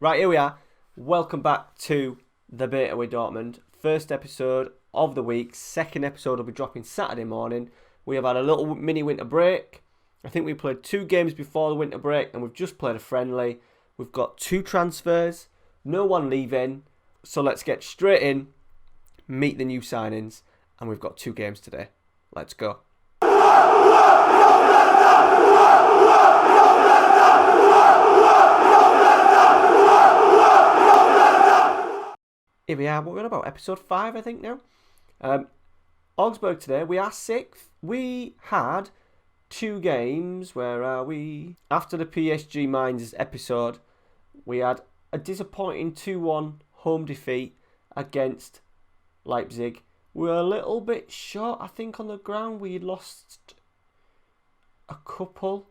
Right, here we are. Welcome back to the Beta with Dortmund. First episode of the week. Second episode will be dropping Saturday morning. We have had a little mini winter break. I think we played 2 games before the winter break and we've just played a friendly. We've got 2 transfers, no one leaving. So let's get straight in, meet the new signings, and we've got 2 games today. Let's go. Here we are, what we're on about, episode 5 I think now. Augsburg today, we are 6th. We had 2 games, where are we? After the PSG Mainz episode, we had a disappointing 2-1 home defeat against Leipzig. We were a little bit short, I think, on the ground. We lost a couple.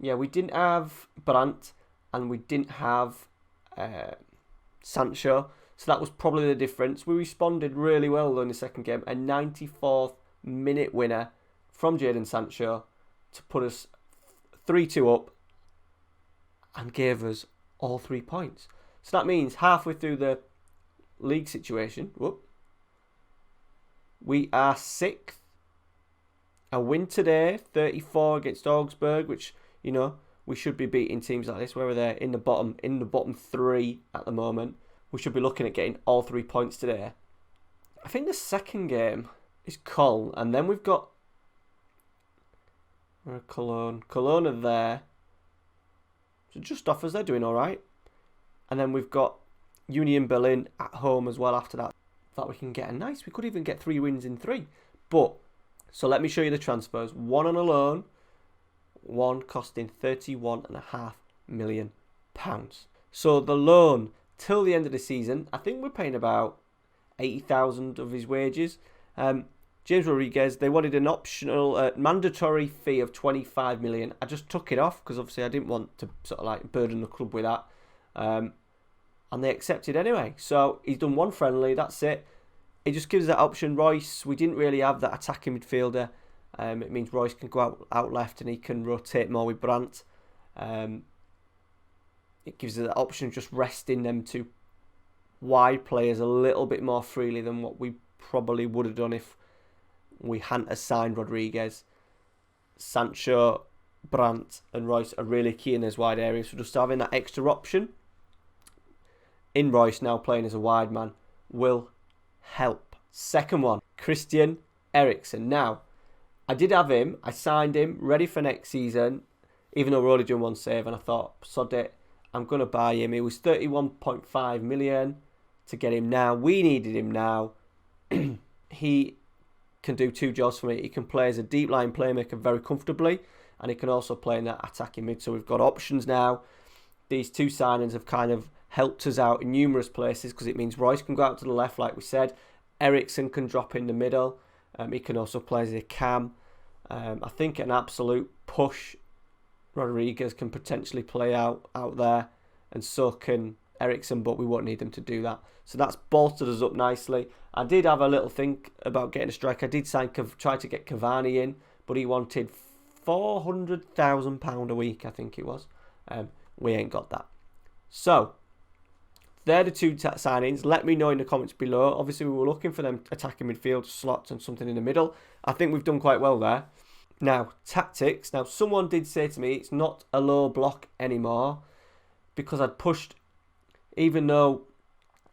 Yeah, we didn't have Brandt and we didn't have Sancho. So that was probably the difference. We responded really well though in the second game. A 94th minute winner from Jadon Sancho to put us 3-2 up and gave us all 3 points. So that means halfway through the league situation, we are 6th. A win today, 34 against Augsburg, which, you know, we should be beating teams like this, where they're in the bottom 3 at the moment. We should be looking at getting all 3 points today. I think the second game is Cologne, and then we've got Cologne. Cologne are there. So just off us, they're doing alright. And then we've got Union Berlin at home as well after that. Thought we can get a nice, we could even get 3 wins in 3. But, so let me show you the transfers. 1 on a loan, 1 costing £31.5 million. So the loan till the end of the season, I think we're paying about 80,000 of his wages. James Rodriguez, they wanted an optional mandatory fee of 25 million. I just took it off because obviously I didn't want to sort of like burden the club with that. And they accepted anyway. So he's done 1 friendly, that's it. It just gives that option. Royce, we didn't really have that attacking midfielder. It means Royce can go out left and he can rotate more with Brandt. It gives us that option of just resting them 2 wide players a little bit more freely than what we probably would have done if we hadn't assigned Rodriguez. Sancho, Brandt and Royce are really key in those wide areas. So just having that extra option in Royce now playing as a wide man will help. Second one, Christian Eriksen. Now, I did have him. I signed him, ready for next season, even though we're only doing 1 save, and I thought, sod it, I'm going to buy him. It was 31.5 million to get him now. We needed him now. He can do 2 jobs for me. He can play as a deep line playmaker very comfortably, and he can also play in that attacking mid. So we've got options now. These 2 signings have kind of helped us out in numerous places because it means Royce can go out to the left, like we said. Eriksen can drop in the middle. He can also play as a cam. I think an absolute push Rodriguez can potentially play out there, and so can Eriksen, but we won't need them to do that. So that's bolstered us up nicely. I did have a little think about getting a striker. I did try to get Cavani in, but he wanted £400,000 a week, I think it was. We ain't got that. So they're the 2 signings. Let me know in the comments below. Obviously, we were looking for them attacking midfield slots and something in the middle. I think we've done quite well there. Now, tactics. Now, someone did say to me it's not a low block anymore because I'd pushed, even though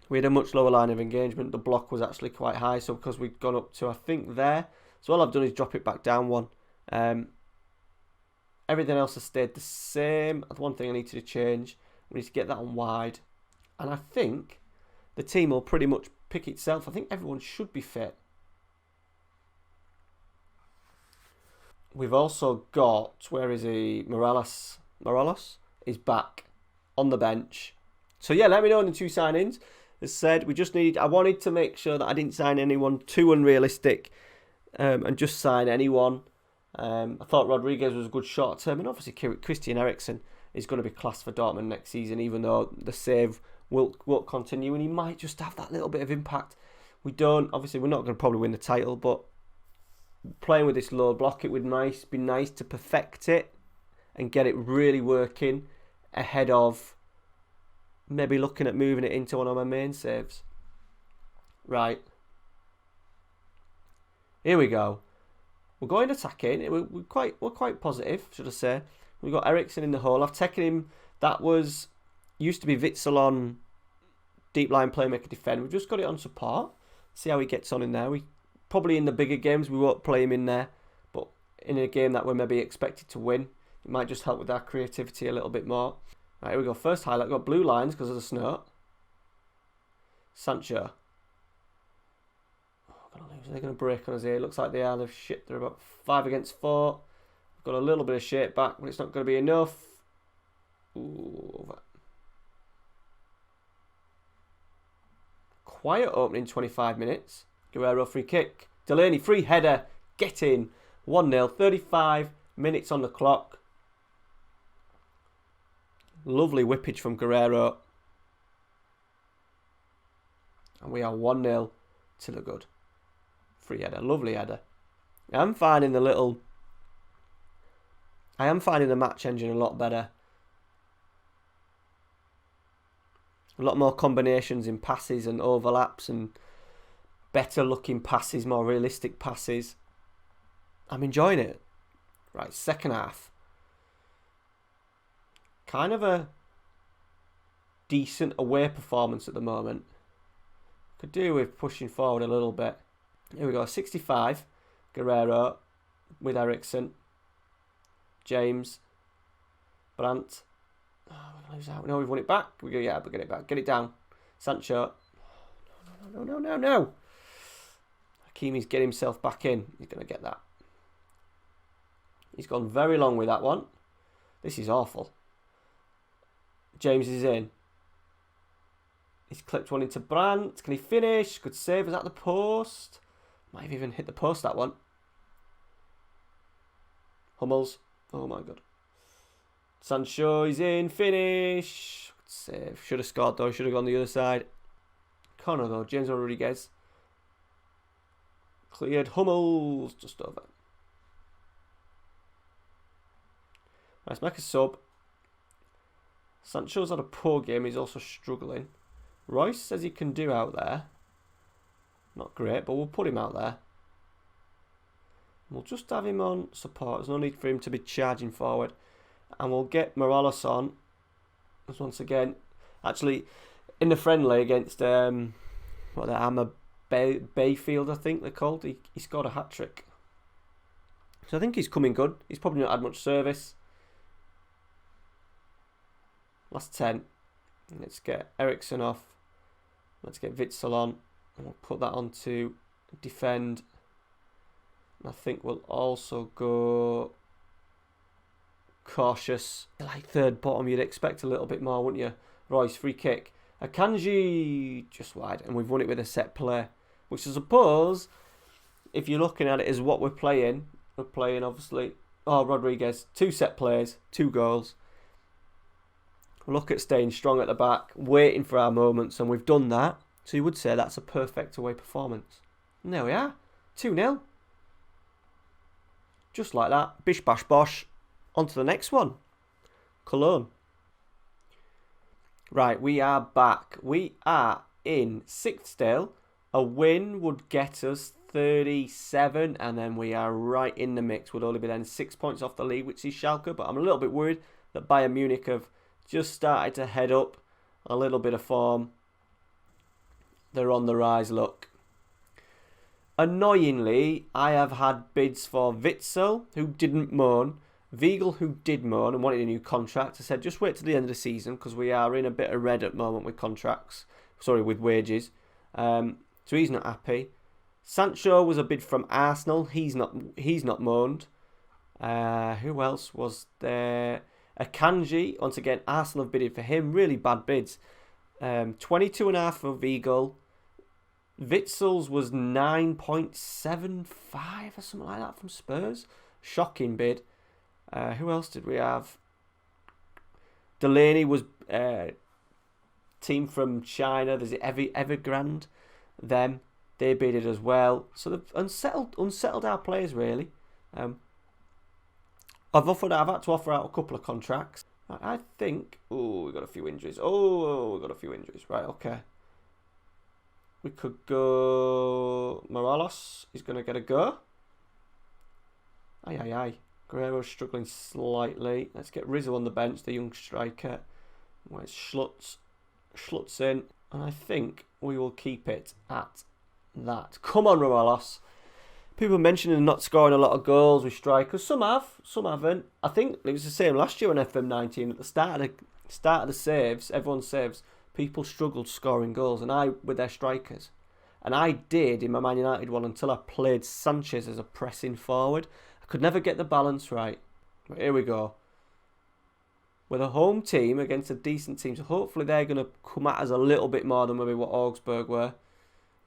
we had a much lower line of engagement, the block was actually quite high. So because we'd gone up to, I think, there. So all I've done is drop it back down 1. Everything else has stayed the same. The one thing I need to change, we need to get that on wide. And I think the team will pretty much pick itself. I think everyone should be fit. We've also got, where is he? Morales is back on the bench. So yeah, let me know on the 2 signings. As said, I wanted to make sure that I didn't sign anyone too unrealistic and just sign anyone. I thought Rodriguez was a good short term, and obviously Christian Eriksen is going to be class for Dortmund next season, even though the save won't continue and he might just have that little bit of impact. Obviously we're not going to probably win the title, but playing with this low block, it would be nice to perfect it and get it really working ahead of maybe looking at moving it into one of my main saves. Right. Here we go. We're going attacking. We're quite positive, should I say. We've got Ericsson in the hole. I've taken him. That used to be Witsel on deep line playmaker defend. We've just got it on support. See how he gets on in there. We probably in the bigger games we won't play him in there, but in a game that we're maybe expected to win, it might just help with our creativity a little bit more. Right, here we go. First highlight. We've got blue lines because of the snow. Sancho. They're going to break on us here. It looks like they are. They're about 5 against 4. We've got a little bit of shape back, but it's not going to be enough. Ooh. Quiet opening 25 minutes. Guerrero free kick. Delaney free header. Get in. 1-0. 35 minutes on the clock. Lovely whippage from Guerrero. And we are 1-0 to the good. Free header. Lovely header. I am finding the match engine a lot better. A lot more combinations in passes and overlaps and better looking passes, more realistic passes. I'm enjoying it. Right, second half. Kind of a decent away performance at the moment. Could do with pushing forward a little bit. Here we go, 65. Guerrero with Ericsson. James. Brandt. Oh, we're going to lose out. No, we've won it back. We're going to get it back. Get it down. Sancho. No. Hakimi's getting himself back in. He's going to get that. He's gone very long with that one. This is awful. James is in. He's clipped one into Brandt. Can he finish? Good save. Is that the post? Might have even hit the post, that one. Hummels. Oh my god. Sancho is in. Finish. Good save. Should have scored though. Should have gone the other side. Corner though. James Rodriguez. Cleared. Hummels. Just over. Let's make a sub. Sancho's had a poor game. He's also struggling. Royce says he can do out there. Not great, but we'll put him out there. We'll just have him on support. There's no need for him to be charging forward. And we'll get Morales on. As once again, actually, in the friendly against Bayfield, I think they're called. He scored a hat-trick. So I think he's coming good. He's probably not had much service. Last 10. Let's get Ericsson off. Let's get Witsel on. And we'll put that on to defend. And I think we'll also go cautious. Like third bottom, you'd expect a little bit more, wouldn't you? Royce, free kick. Akanji, just wide. And we've won it with a set play. Which I suppose, if you're looking at it as what we're playing obviously, Rodriguez, 2 set plays, 2 goals. Look at staying strong at the back, waiting for our moments, and we've done that. So you would say that's a perfect away performance. And there we are, 2-0. Just like that, bish bash bosh. On to the next one, Cologne. Right, we are back. We are in 6th still. A win would get us 37, and then we are right in the mix. Would only be then 6 points off the lead, which is Schalke, but I'm a little bit worried that Bayern Munich have just started to head up a little bit of form. They're on the rise, look. Annoyingly, I have had bids for Witsel, who didn't moan. Weigl, who did moan and wanted a new contract. I said, just wait till the end of the season because we are in a bit of red at the moment with contracts. Sorry, with wages. So he's not happy. Sancho was a bid from Arsenal. He's not moaned. Who else was there? Akanji, once again, Arsenal have bidded for him. Really bad bids. 22.5 for Weigl. Witzel's was 9.75 or something like that from Spurs. Shocking bid. Who else did we have? Delaney was team from China. There's Evergrande. Them. They bidded as well. So they've unsettled our players really. I've had to offer out a couple of contracts. I think... Oh, we've got a few injuries. Right, okay. We could go... Morelos is going to get a go. Aye. Guerrero's struggling slightly. Let's get Rizzo on the bench, the young striker. Where's Schlutz? Schlutz in. And I think we will keep it at that. Come on, Morelos. People mentioning not scoring a lot of goals with strikers. Some have, some haven't. I think it was the same last year on FM19. At the start of the saves, everyone's saves, people struggled scoring goals, and I with their strikers. And I did in my Man United one until I played Sanchez as a pressing forward. I could never get the balance right. But here we go. We're a home team against a decent team, so hopefully they're going to come at us a little bit more than maybe what Augsburg were.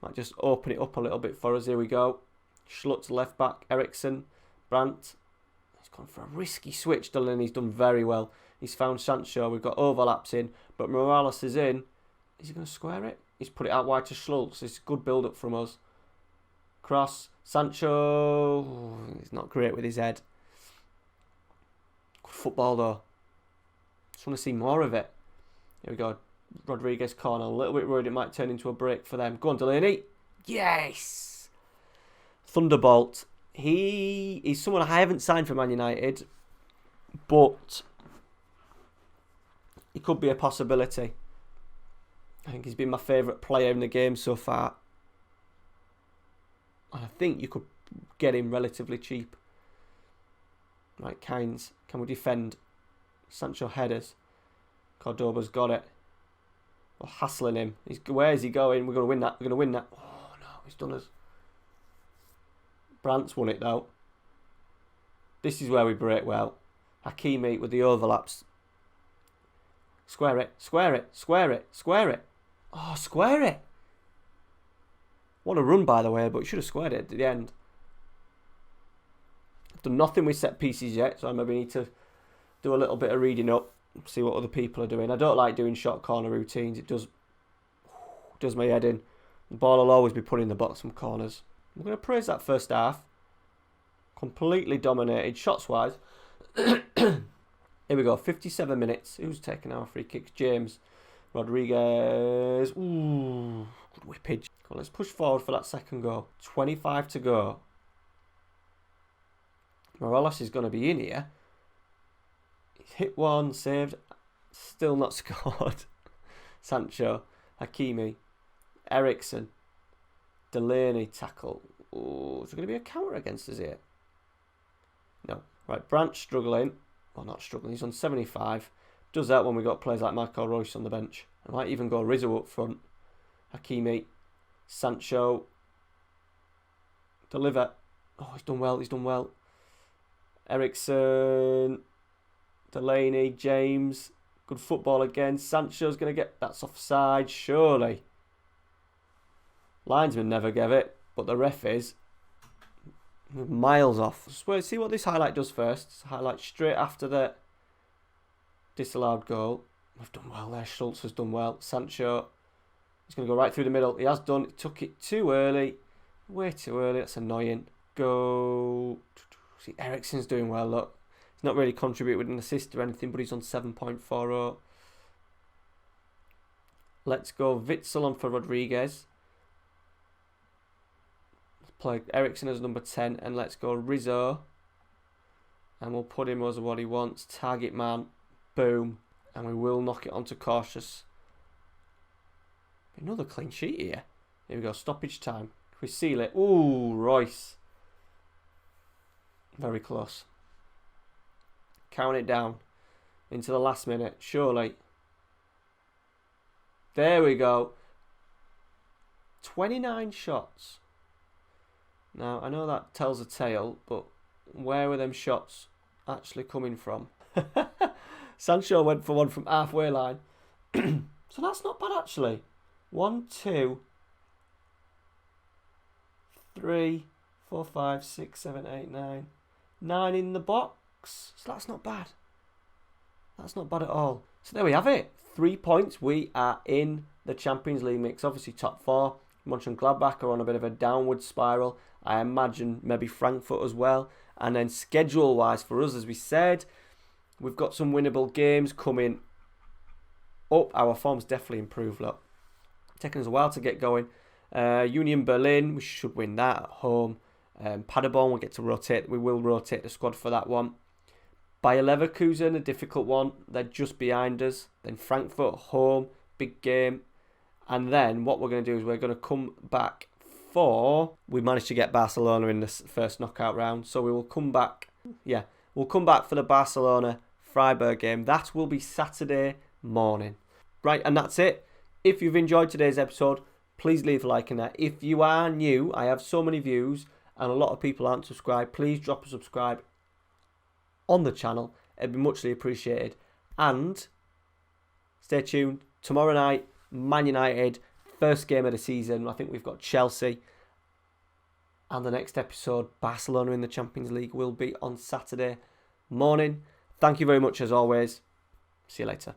Might just open it up a little bit for us. Here we go. Schlutz left back, Eriksson, Brandt. He's gone for a risky switch. Delaney's done very well. He's found Sancho. We've got overlaps in, but Morales is in. Is he going to square it? He's put it out wide to Schlutz. It's a good build-up from us. Cross. Sancho. He's not great with his head. Good football, though. Just want to see more of it. Here we go. Rodriguez corner. A little bit worried it might turn into a break for them. Go on, Delaney. Yes! Thunderbolt. He's someone I haven't signed for Man United, but he could be a possibility. I think he's been my favourite player in the game so far. And I think you could get him relatively cheap. Right, Kynes. Can we defend? Sancho headers. Cordoba's got it. We're hassling him. Where is he going? We're going to win that. We're going to win that. Oh, no. He's done us. Brandt's won it, though. This is where we break well. Hakimi with the overlaps. Square it. Square it. Square it. Square it. Oh, square it. What a run, by the way, but he should have squared it at the end. I've done nothing with set pieces yet, so I maybe need to do a little bit of reading up, see what other people are doing. I don't like doing short corner routines. It does my head in. The ball will always be put in the bottom corners. I'm going to praise that first half. Completely dominated, shots-wise. Here we go, 57 minutes. Who's taking our free kicks? James. Rodriguez. Ooh, good whippage. Well, let's push forward for that second goal. 25 to go. Morelos is going to be in here. He's hit one, saved. Still not scored. Sancho. Hakimi. Eriksson. Delaney tackle. Oh, is there going to be a counter against us here? No. Right, Brandt struggling. Well, not struggling. He's on 75. Does that when we got players like Marco Reus on the bench. I might even go Rizzo up front. Hakimi. Sancho. Deliver. Oh, he's done well. He's done well. Eriksson. Delaney. James. Good football again. Sancho's going to get... That's offside, surely. Linesman never gave it, but the ref is miles off. So see what this highlight does first. It's a highlight straight after the disallowed goal. We've done well there. Schultz has done well. Sancho, he's going to go right through the middle. He has done. He took it too early. Way too early. That's annoying. Go. See, Eriksson's doing well, look. He's not really contributed with an assist or anything, but he's on 7.40. Let's go Witsel on for Rodriguez. Play Eriksson as number 10, and let's go Rizzo, and we'll put him as what he wants. Target man, boom, and we will knock it onto Cautious. Another clean sheet here. Here we go, stoppage time. Can we seal it? Ooh, Royce. Very close. Count it down into the last minute, surely. There we go. 29 shots. Now, I know that tells a tale, but where were them shots actually coming from? Sancho went for one from halfway line. So that's not bad, actually. 1, 2, 3, 4, 5, 6, 7, 8, 9. 9 in the box. So that's not bad. That's not bad at all. So there we have it. 3 points. We are in the Champions League mix. Obviously, top 4. Mönchengladbach are on a bit of a downward spiral. I imagine maybe Frankfurt as well. And then schedule-wise for us, as we said, We've got some winnable games coming up. Our form's definitely improved, look. Taking us a while to get going. Union Berlin, we should win that at home. Paderborn, we'll get to rotate. We will rotate the squad for that one. Bayer Leverkusen, a difficult one. They're just behind us. Then Frankfurt at home, big game. And then what we're going to do is we're going to come back for... We managed to get Barcelona in the first knockout round. So we will come back... Yeah, we'll come back for the Barcelona-Freiburg game. That will be Saturday morning. Right, and that's it. If you've enjoyed today's episode, please leave a like on that. If you are new, I have so many views and a lot of people aren't subscribed. Please drop a subscribe on the channel. It'd be muchly appreciated. And stay tuned. Tomorrow night, Man United, first game of the season. I think we've got Chelsea. And the next episode, Barcelona in the Champions League, will be on Saturday morning. Thank you very much as always. See you later.